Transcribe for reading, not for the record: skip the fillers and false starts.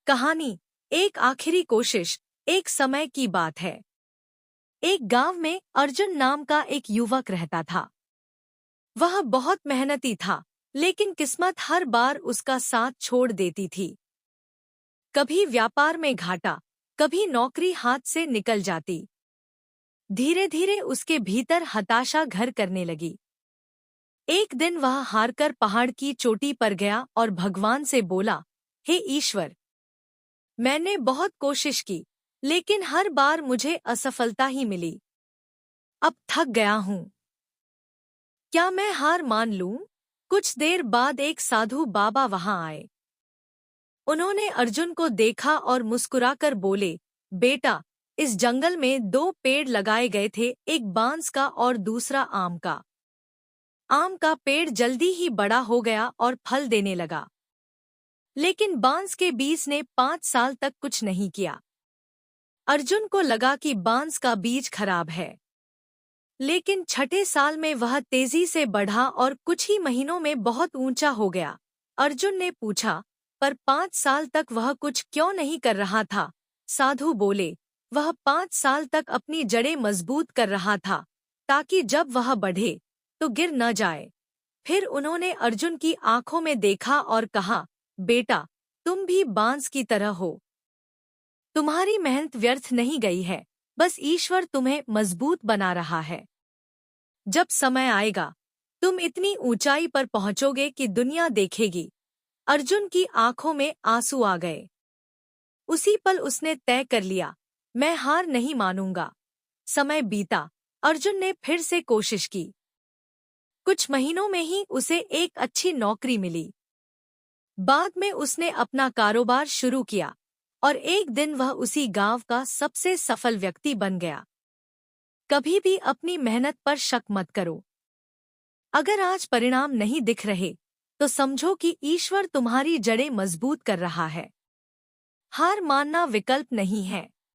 कहानी एक आखिरी कोशिश। एक समय की बात है। एक गांव में अर्जुन नाम का एक युवक रहता था। वह बहुत मेहनती था, लेकिन किस्मत हर बार उसका साथ छोड़ देती थी। कभी व्यापार में घाटा, कभी नौकरी हाथ से निकल जाती। धीरे धीरे उसके भीतर हताशा घर करने लगी। एक दिन वह हारकर पहाड़ की चोटी पर गया और भगवान से बोला, हे ईश्वर, मैंने बहुत कोशिश की, लेकिन हर बार मुझे असफलता ही मिली। अब थक गया हूँ। क्या मैं हार मान लूं? कुछ देर बाद एक साधु बाबा वहां आए। उन्होंने अर्जुन को देखा और मुस्कुराकर बोले, बेटा, इस जंगल में दो पेड़ लगाए गए थे, एक बांस का और दूसरा आम का। आम का पेड़ जल्दी ही बड़ा हो गया और फल देने लगा, लेकिन बांस के बीज ने 5 साल तक कुछ नहीं किया। अर्जुन को लगा कि बांस का बीज खराब है, लेकिन छठे साल में वह तेजी से बढ़ा और कुछ ही महीनों में बहुत ऊंचा हो गया। अर्जुन ने पूछा, पर 5 साल तक वह कुछ क्यों नहीं कर रहा था? साधु बोले, वह 5 साल तक अपनी जड़ें मजबूत कर रहा था, ताकि जब वह बढ़े तो गिर न जाए। फिर उन्होंने अर्जुन की आंखों में देखा और कहा, बेटा, तुम भी बांस की तरह हो। तुम्हारी मेहनत व्यर्थ नहीं गई है, बस ईश्वर तुम्हें मजबूत बना रहा है। जब समय आएगा, तुम इतनी ऊंचाई पर पहुंचोगे कि दुनिया देखेगी। अर्जुन की आंखों में आंसू आ गए। उसी पल उसने तय कर लिया, मैं हार नहीं मानूंगा। समय बीता, अर्जुन ने फिर से कोशिश की। कुछ महीनों में ही उसे एक अच्छी नौकरी मिली। बाद में उसने अपना कारोबार शुरू किया और एक दिन वह उसी गांव का सबसे सफल व्यक्ति बन गया। कभी भी अपनी मेहनत पर शक मत करो। अगर आज परिणाम नहीं दिख रहे, तो समझो कि ईश्वर तुम्हारी जड़ें मजबूत कर रहा है। हार मानना विकल्प नहीं है,